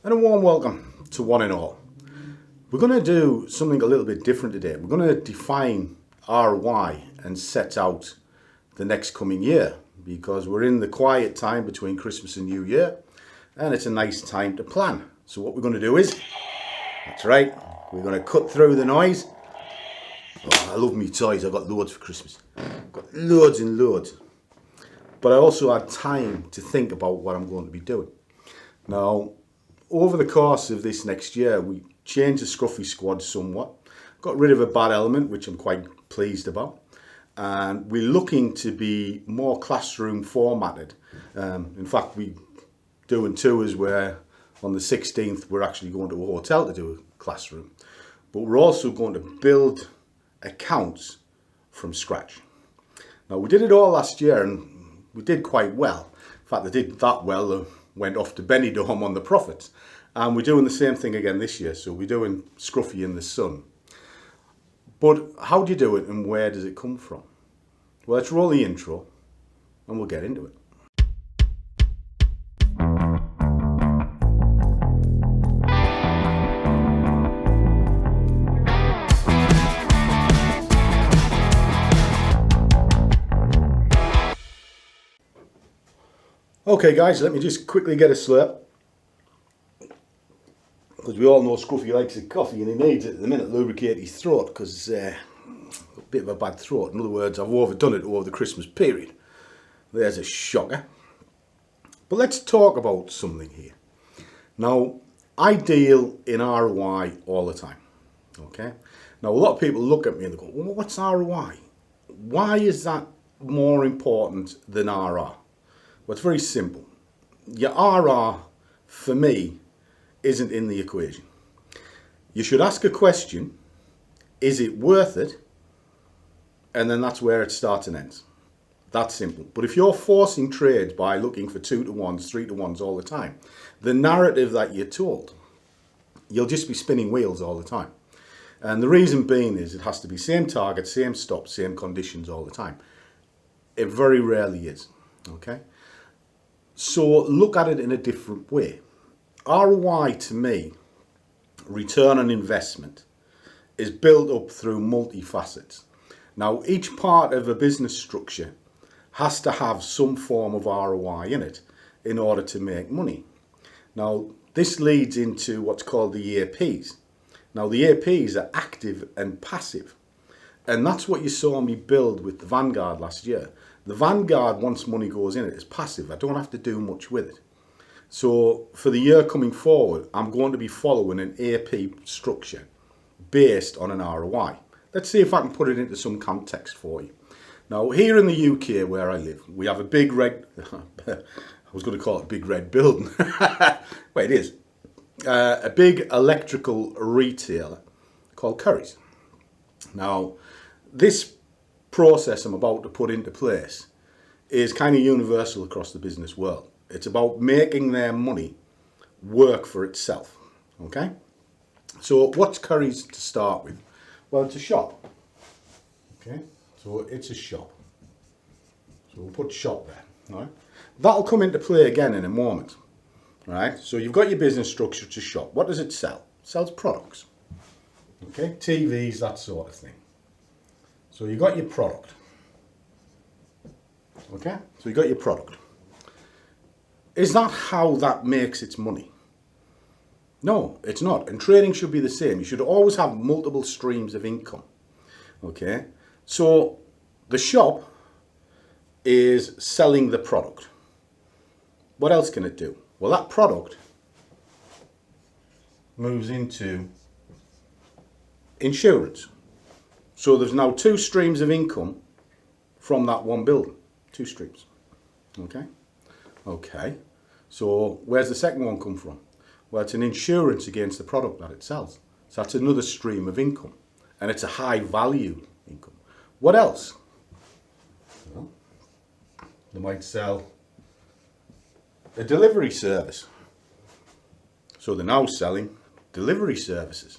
And a warm welcome to one and all. We're going to do something a little bit different today. We're going to define ROI and set out the next coming year, because we're in the quiet time between Christmas and New Year, and it's a nice time to plan. So what we're going to do is, that's right, we're going to cut through the noise. Oh, I love me toys. I got loads for Christmas. Got loads and loads. But I also had time to think about what I'm going to be doing. Now, over the course of this next year, we changed the Scruffy Squad somewhat. Got rid of a bad element, which I'm quite pleased about. And we're looking to be more classroom formatted. In fact, we're doing tours where on the 16th, we're actually going to a hotel to do a classroom. But we're also going to build accounts from scratch. Now, we did it all last year and we did quite well. In fact, they did that well, went off to Benidorm on the profits. And we're doing the same thing again this year. So we're doing Scruffy in the sun. But how do you do it and where does it come from? Well, let's roll the intro and we'll get into it. Okay guys, let me just quickly get a slurp, because we all know Scruffy likes a coffee and he needs it at the minute to lubricate his throat, because a bit of a bad throat. In other words, I've overdone it over the Christmas period. There's a shocker. But let's talk about something here. Now, I deal in ROI all the time. Okay. Now, a lot of people look at me and they go, well, what's ROI? Why is that more important than RR? Well, it's very simple. Your RR, for me, isn't in the equation. You should ask a question, is it worth it? And then that's where it starts and ends. That's simple. But if you're forcing trades by looking for 2-to-1s, 3-to-1s all the time, the narrative that you're told, you'll just be spinning wheels all the time. And the reason being is it has to be same target, same stop, same conditions all the time. It very rarely is. Okay? So look at it in a different way. ROI to me, return on investment, is built up through multi-facets. Now, each part of a business structure has to have some form of ROI in it in order to make money. Now, this leads into what's called the APs. Now, the APs are active and passive. And that's what you saw me build with the Vanguard last year. The Vanguard, once money goes in it, is passive. I don't have to do much with it. So for the year coming forward, I'm going to be following an AP structure based on an ROI. Let's see if I can put it into some context for you. Now, here in the UK where I live, we have a big red, I was going to call it a big red building. Well, it is. A big electrical retailer called Currys. Now, this process I'm about to put into place is kind of universal across the business world. It's about making their money work for itself. Okay? So what's Currys to start with? Well, it's a shop. Okay? So it's a shop. So we'll put shop there. All right? That'll come into play again in a moment. All right? So you've got your business structure to shop. What does it sell? It sells products. Okay? TVs, that sort of thing. So you got your product. Okay? So you got your product. Is that how that makes its money? No, it's not. And trading should be the same. You should always have multiple streams of income. Okay? So the shop is selling the product. What else can it do? Well, that product moves into insurance. So there's now 2 streams of income from that one building. 2 streams. Okay? Okay. So where's the second one come from? Well, it's an insurance against the product that it sells. So that's another stream of income. And it's a high value income. What else? Well, they might sell a delivery service. So they're now selling delivery services.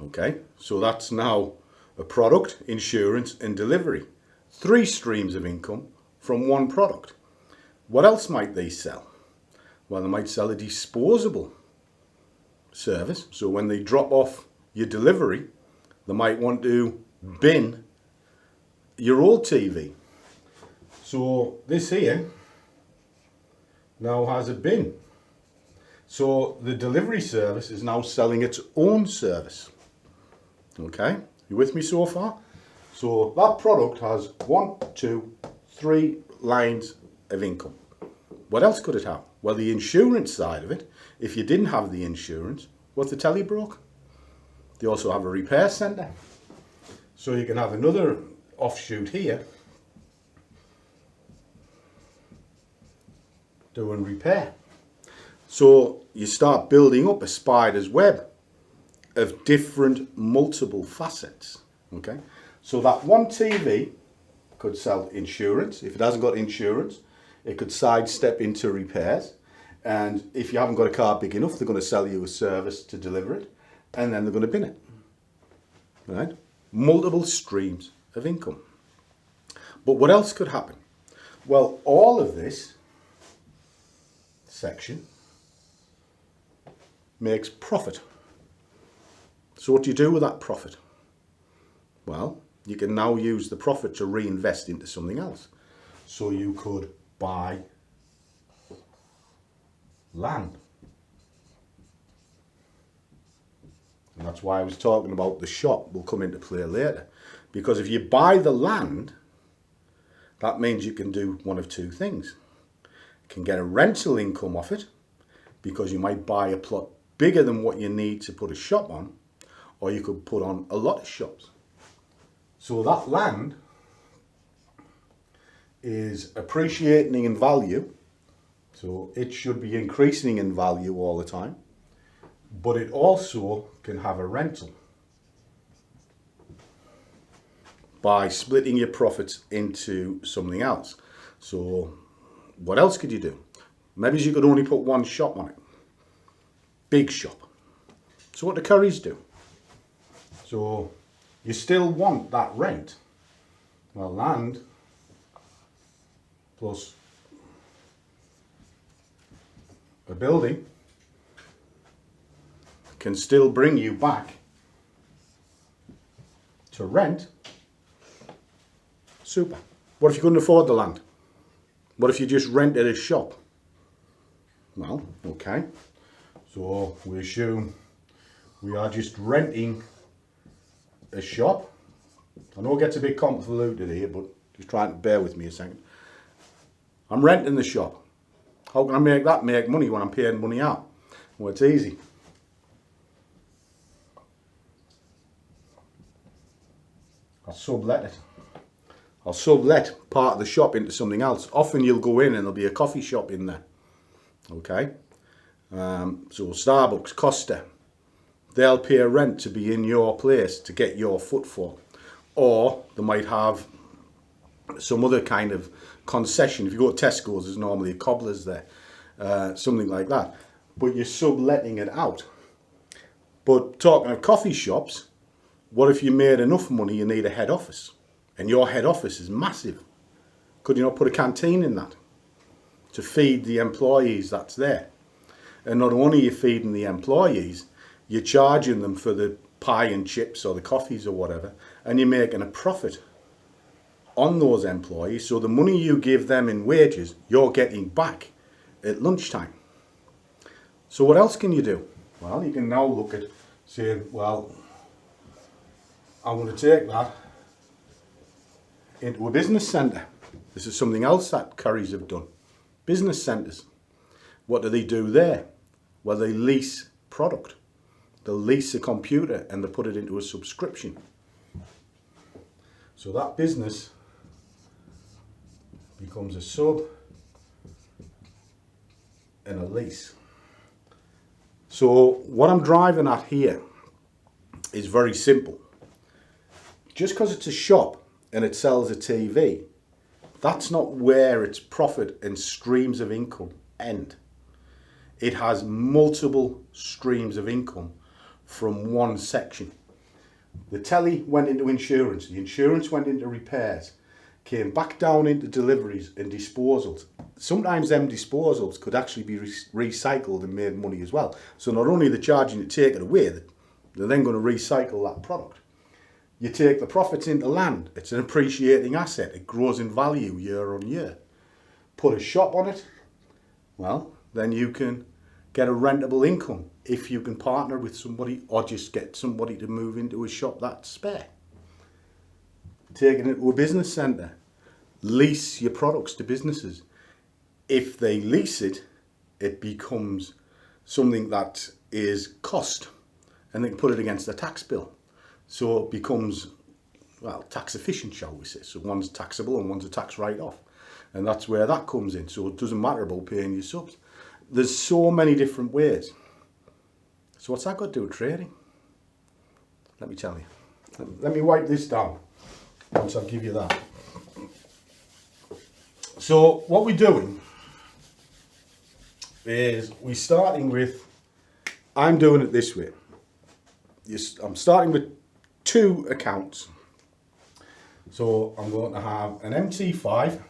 Okay? So that's now a product, insurance and delivery. 3 streams of income from one product. What else might they sell? Well, they might sell a disposable service. So when they drop off your delivery, they might want to bin your old TV. So this here now has a bin. So the delivery service is now selling its own service. Okay, you with me so far? So that product has 1, 2, 3 lines of income. What else could it have? Well, the insurance side of it, if you didn't have the insurance, what's the telly broke? They also have a repair centre. So you can have another offshoot here doing repair. So you start building up a spider's web of different multiple facets. Okay, so that one TV could sell insurance. If it hasn't got insurance, it could sidestep into repairs. And if you haven't got a car big enough, they're going to sell you a service to deliver it, and then they're going to bin it. Right? Multiple streams of income. But what else could happen? Well, all of this section makes profit. So what do you do with that profit? Well, you can now use the profit to reinvest into something else. So you could buy land. And that's why I was talking about the shop will come into play later. Because if you buy the land, that means you can do one of two things. You can get a rental income off it, because you might buy a plot bigger than what you need to put a shop on, or you could put on a lot of shops. So that land is appreciating in value, so it should be increasing in value all the time, but it also can have a rental by splitting your profits into something else. So what else could you do? Maybe you could only put one shop on it. Big shop. So what do Currys do? So you still want that rent. Well, land plus a building can still bring you back to rent. Super. What if you couldn't afford the land? What if you just rented a shop? Well, okay. So we assume we are just renting a shop. I know it gets a bit convoluted here, but just try and bear with me a second. I'm renting the shop. How can I make money when I'm paying money out? Well, it's easy. I'll sublet it. I'll sublet part of the shop into something else. Often you'll go in and there'll be a coffee shop in there. Okay. So Starbucks, Costa, they'll pay a rent to be in your place to get your footfall. Or they might have some other kind of concession. If you go to Tesco's, there's normally a cobbler's there. Something like that. But you're subletting it out. But talking of coffee shops, what if you made enough money you need a head office? And your head office is massive. Could you not put a canteen in that to feed the employees that's there? And not only are you feeding the employees, you're charging them for the pie and chips or the coffees or whatever, and you're making a profit on those employees. So the money you give them in wages, you're getting back at lunchtime. So what else can you do? Well, you can now look at saying, well, I'm going to take that into a business centre. This is something else that Currys have done. Business centres. What do they do there? Well, they lease product. They'll lease a computer and they put it into a subscription. So that business becomes a sub and a lease. So what I'm driving at here is very simple. Just because it's a shop and it sells a TV, that's not where its profit and streams of income end. It has multiple streams of income from one section. The telly went into insurance, the insurance went into repairs, came back down into deliveries and disposals, sometimes them disposals could actually be recycled and made money as well. So not only are they charging to take it away, they're then going to recycle that product. You take the profits into land. It's an appreciating asset. It grows in value year on year. Put a shop on it, well, then you can get a rentable income if you can partner with somebody or just get somebody to move into a shop that's spare. Taking it to a business centre. Lease your products to businesses. If they lease it, it becomes something that is cost and they can put it against a tax bill. So it becomes, well, tax efficient, shall we say. So one's taxable and one's a tax write-off. And that's where that comes in. So it doesn't matter about paying your subs. There's so many different ways. So what's that got to do with trading? Let me tell you. Let me wipe this down once I give you that. So what we're doing is we're starting with, I'm doing it this way. I'm starting with 2 accounts. So I'm going to have an MT5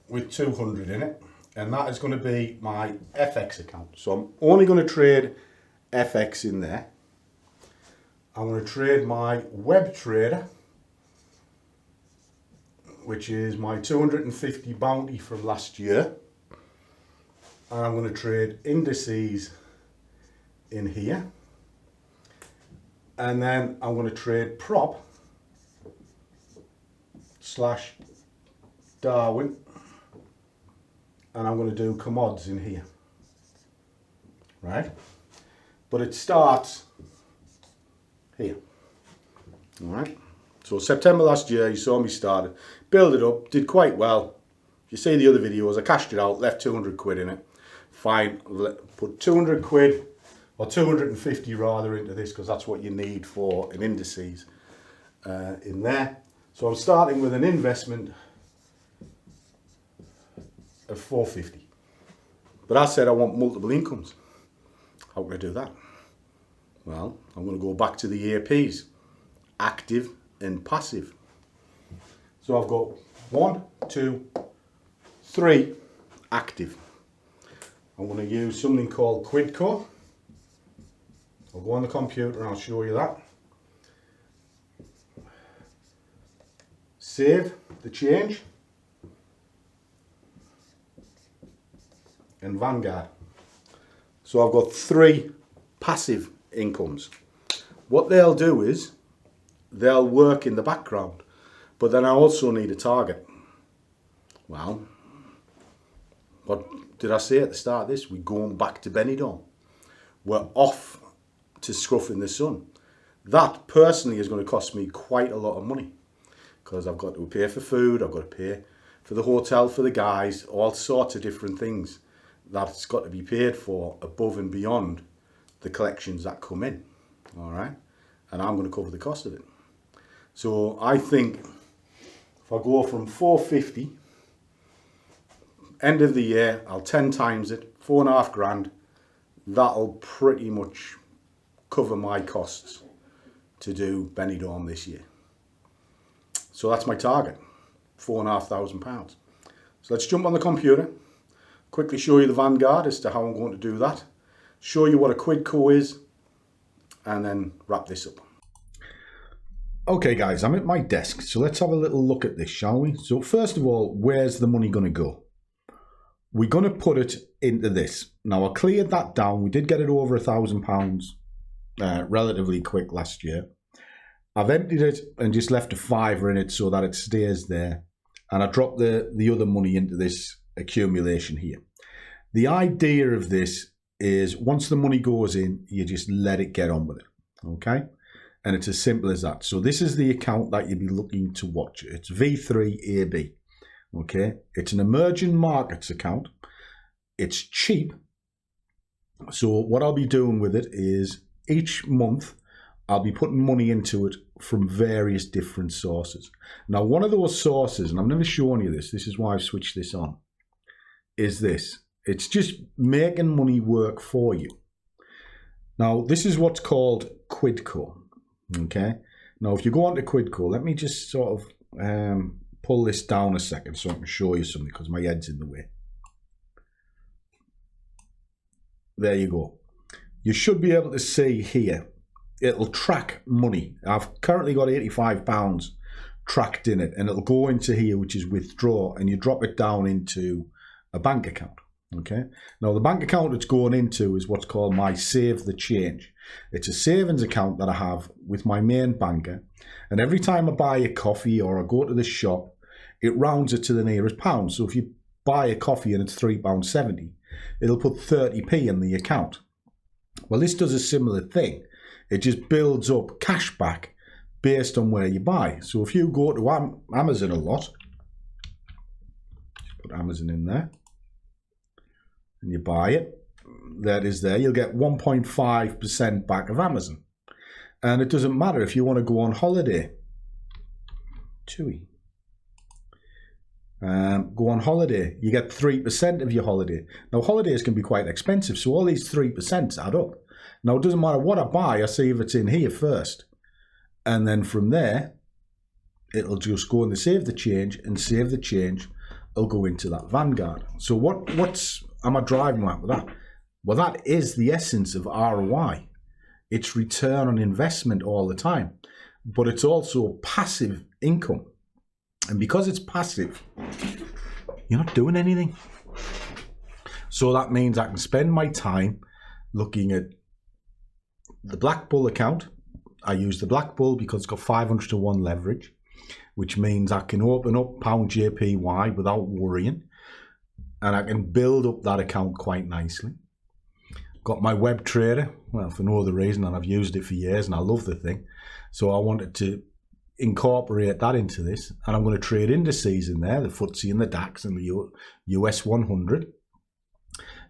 with 200 in it, and that is going to be my FX account. So I'm only going to trade FX in there. I'm going to trade my web trader, which is my 250 bounty from last year. And I'm going to trade indices in here. And then I'm going to trade prop / Darwin. And I'm going to do commods in here. Right? But it starts here. All right? So September last year, you saw me started, build it up, did quite well. If you see the other videos, I cashed it out, left 200 quid in it. Fine, put 200 quid, or 250 rather, into this, because that's what you need for an indices in there. So I'm starting with an investment of 450. But I said I want multiple incomes. How can I do that? Well, I'm going to go back to the APs, active and passive. So I've got 1, 2, 3 active. I'm going to use something called Quidco. I'll go on the computer and I'll show you that. Save the change. And Vanguard. So I've got 3 passive incomes. What they'll do is they'll work in the background, but then I also need a target. Well, what did I say at the start of this? We're going back to Benidorm. We're off to Scruff in the Sun. That personally is going to cost me quite a lot of money because I've got to pay for food, I've got to pay for the hotel for the guys, all sorts of different things that's got to be paid for above and beyond the collections that come in. All right, and I'm going to cover the cost of it. So I think if I go from 450, end of the year, I'll 10 times it, 4.5 grand. That'll pretty much cover my costs to do Benidorm this year. So that's my target, £4,500. So let's jump on the computer, quickly show you the Vanguard as to how I'm going to do that, show you what a Quidco is, and then wrap this up. Okay guys, I'm at my desk, so let's have a little look at this, shall we? So first of all, where's the money going to go? We're going to put it into this. Now I cleared that down. We did get it over £1,000 relatively quick last year. I've emptied it and just left a £5 in it so that it stays there. And I dropped the other money into this accumulation here. The idea of this is once the money goes in, you just let it get on with it. Okay? And it's as simple as that. So this is the account that you'll be looking to watch. It's V3AB. Okay? It's an emerging markets account. It's cheap. So what I'll be doing with it is each month I'll be putting money into it from various different sources. Now, one of those sources, and I've never shown you this, this is why I've switched this on, is this. It's just making money work for you. Now, this is what's called Quidco. Okay. Now, if you go onto Quidco, let me just sort of pull this down a second so I can show you something because my head's in the way. There you go. You should be able to see here, it'll track money. I've currently got £85 tracked in it, and it'll go into here, which is withdraw, and you drop it down into a bank account. Okay. Now the bank account it's going into is what's called my Save the Change. It's a savings account that I have with my main banker, and every time I buy a coffee or I go to the shop, it rounds it to the nearest pound. So if you buy a coffee and it's £3.70, it'll put 30p in the account. Well, this does a similar thing. It just builds up cash back based on where you buy. So if you go to Amazon a lot, just put Amazon in there, and you buy it, that is there, you'll get 1.5% back of Amazon. And it doesn't matter if you want to go on holiday. Go on holiday, you get 3% of your holiday. Now holidays can be quite expensive, so all these 3% add up. Now it doesn't matter what I buy, I see if it's in here first. And then from there, it'll just go in the Save the Change, and Save the Change will go into that Vanguard. So what's am I driving at with that? Well, that is the essence of ROI. It's return on investment all the time, but it's also passive income. And because it's passive, you're not doing anything. So that means I can spend my time looking at the BlackBull account. I use the BlackBull because it's got 500 to 1 leverage, which means I can open up pound JPY without worrying, and I can build up that account quite nicely. Got my web trader, well, for no other reason, and I've used it for years and I love the thing. So I wanted to incorporate that into this, and I'm going to trade indices in there, the FTSE and the DAX and the US 100.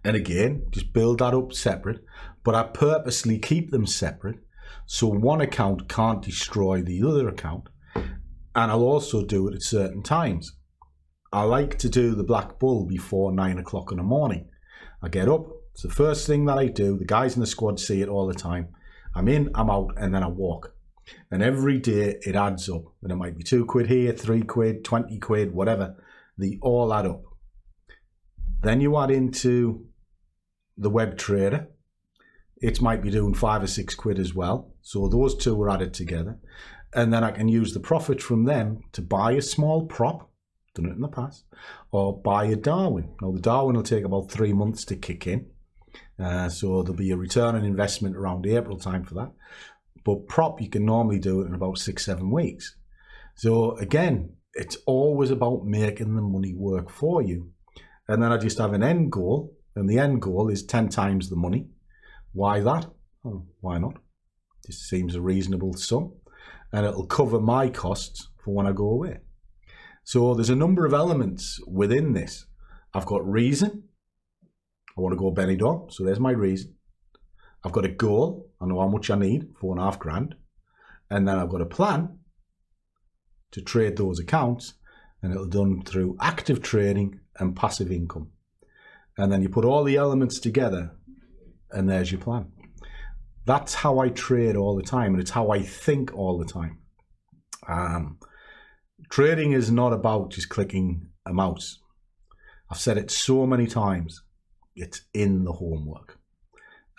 And again, just build that up separate, but I purposely keep them separate so one account can't destroy the other account. And I'll also do it at certain times. I like to do the BlackBull before 9 o'clock in the morning. I get up, it's the first thing that I do. The guys in the squad see it all the time. I'm in, I'm out, and then I walk. And every day it adds up. And it might be 2 quid here, 3 quid, 20 quid, whatever. They all add up. Then you add into the web trader. It might be doing 5 or 6 quid as well. So those two are added together. And then I can use the profit from them to buy a small prop, done it in the past, or buy a Darwin. Now the Darwin will take about 3 months to kick in. So there'll be a return on investment around April time for that. But prop, you can normally do it in about 6-7 weeks. So again, it's always about making the money work for you. And then I just have an end goal, and the end goal is 10 times the money. Why that? Well, why not? Just seems a reasonable sum, and it'll cover my costs for when I go away. So there's a number of elements within this. I've got reason. I want to go Benidorm, so there's my reason. I've got a goal. I know how much I need, 4.5 grand. And then I've got a plan to trade those accounts, and it'll be done through active trading and passive income. And then you put all the elements together, and there's your plan. That's how I trade all the time, and it's how I think all the time. Trading is not about just clicking a mouse. I've said it so many times. It's in the homework.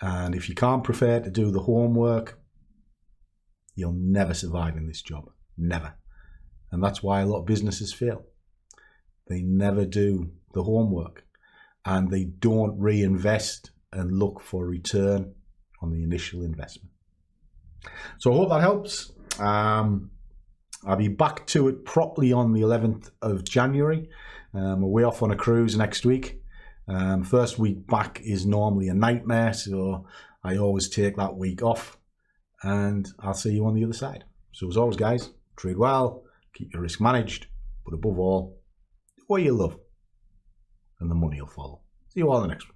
And if you can't prepare to do the homework, you'll never survive in this job. Never. And that's why a lot of businesses fail. They never do the homework, and they don't reinvest and look for return on the initial investment. So I hope that helps. I'll be back to it properly on the 11th of January. We're off on a cruise next week. First week back is normally a nightmare, so I always take that week off, and I'll see you on the other side. So as always, guys, trade well, keep your risk managed, but above all, do what you love, and the money will follow. See you all in the next one.